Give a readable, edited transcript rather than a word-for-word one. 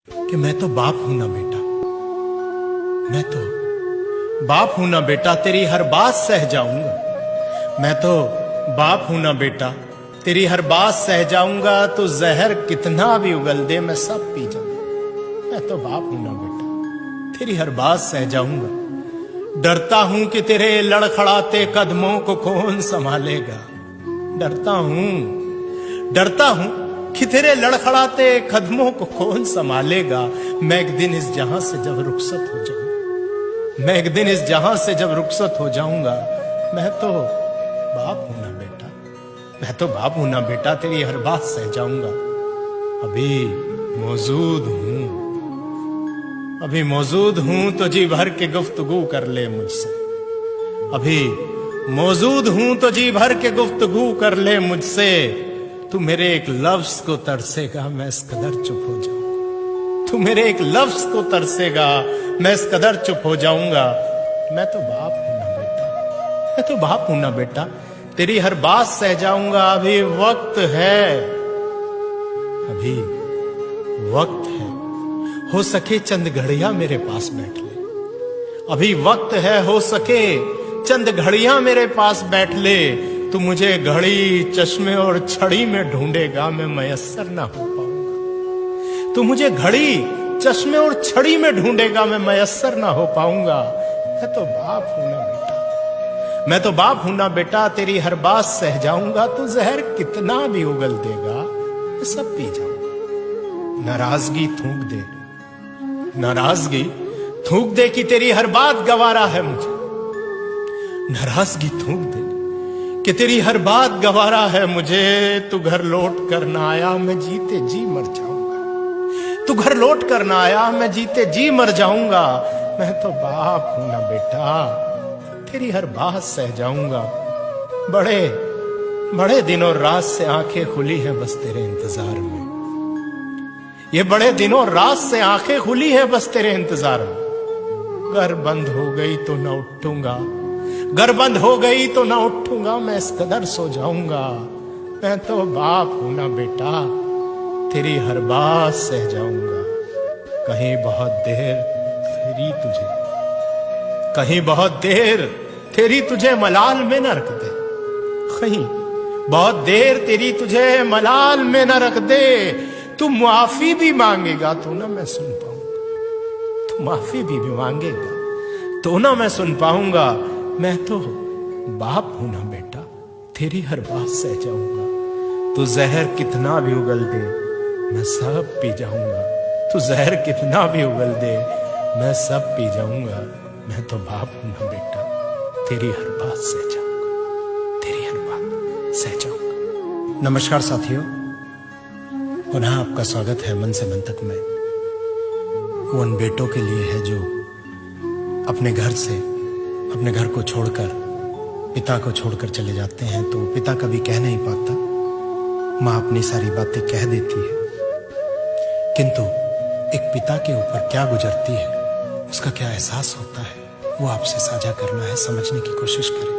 कि मैं तो बाप हूं ना बेटा, मैं तो बाप हूं ना बेटा, तेरी हर बात सह जाऊंगा। मैं तो बाप हूं ना बेटा, तेरी हर बात सह जाऊंगा। तो जहर कितना भी उगल दे मैं सब पी जाऊंगा। मैं तो बाप हूं ना बेटा, तेरी हर बात सह जाऊंगा। डरता हूं कि तेरे लड़खड़ाते कदमों को कौन संभालेगा। डरता हूं कि तेरे लड़खड़ाते कदमों को कौन संभालेगा। मैं एक दिन इस जहां से जब रुखसत हो जाऊंगा, मैं एक दिन इस जहां से जब रुखसत हो जाऊंगा। मैं तो बाप हूं ना बेटा, मैं तो बाप हूं ना बेटा, तेरी हर बात सह जाऊंगा। अभी मौजूद हूं तो जी भर के गुफ्तगू कर ले मुझसे। अभी मौजूद हूं तो जी भर के गुफ्तगू कर ले मुझसे। तू मेरे एक लफ्ज को तरसेगा, मैं इस कदर चुप हो जाऊंगा। तू मेरे एक लफ्ज को तरसेगा, मैं इस कदर चुप हो जाऊंगा। मैं तो बाप हूं ना बेटा, मैं तो बाप हूं ना बेटा, तेरी हर बात सह जाऊंगा। अभी वक्त है, अभी वक्त है, हो सके चंद घड़ियां मेरे पास बैठ ले। अभी वक्त है, हो सके चंद घड़ियां मेरे पास बैठ ले। तू मुझे घड़ी चश्मे और छड़ी में ढूंढेगा, मैं मयस्सर ना हो पाऊंगा। तू मुझे घड़ी चश्मे और छड़ी में ढूंढेगा, मैं मयस्सर ना हो पाऊंगा। मैं तो बाप हूं ना बेटा, मैं तो बाप हूं ना बेटा, तेरी हर बात सह जाऊंगा। तू जहर कितना भी उगल देगा, मैं सब पी जाऊंगा। नाराजगी थूक दे कि तेरी हर बात गवारा है मुझे। नाराजगी थूक दे कि तेरी हर बात गवारा है मुझे। तू घर लौट कर ना आया, मैं जीते जी मर जाऊंगा। तू घर लौट कर ना आया, मैं जीते जी मर जाऊंगा। मैं तो बाप हूं ना बेटा, तेरी हर बात सह जाऊंगा। बड़े दिनों रात से आंखें खुली हैं बस तेरे इंतजार में। ये बड़े दिनों रात से आंखें खुली है बस तेरे इंतजार में। घर बंद हो गई तो ना उठूंगा, घर बंद हो गई तो ना उठूंगा, मैं इस कदर सो जाऊंगा। मैं तो बाप हूं ना बेटा, तेरी हर बात सह जाऊंगा। कहीं बहुत देर तेरी तुझे मलाल में न रख दे। कहीं बहुत देर तेरी तुझे मलाल में न रख दे। तू माफी भी मांगेगा तो ना मैं सुन पाऊंगा। तू माफी भी मांगेगा तो ना मैं सुन पाऊंगा। मैं तो बाप हूं ना बेटा, तेरी हर बात सह जाऊंगा। तू जहर कितना भी उगल दे, मैं सब पी जाऊंगा। तू जहर कितना भी उगल दे, मैं सब पी जाऊंगा। मैं तो बाप हूं ना बेटा, तेरी हर बात सह जाऊंगा, तेरी हर बात सह जाऊंगा। नमस्कार साथियों, पुनः आपका स्वागत है मन से मन तक में। वो उन बेटों के लिए है जो अपने घर को छोड़कर, पिता को छोड़कर चले जाते हैं। तो पिता कभी कह नहीं पाता, माँ अपनी सारी बातें कह देती है, किंतु एक पिता के ऊपर क्या गुजरती है, उसका क्या एहसास होता है, वो आपसे साझा करना है, समझने की कोशिश करें।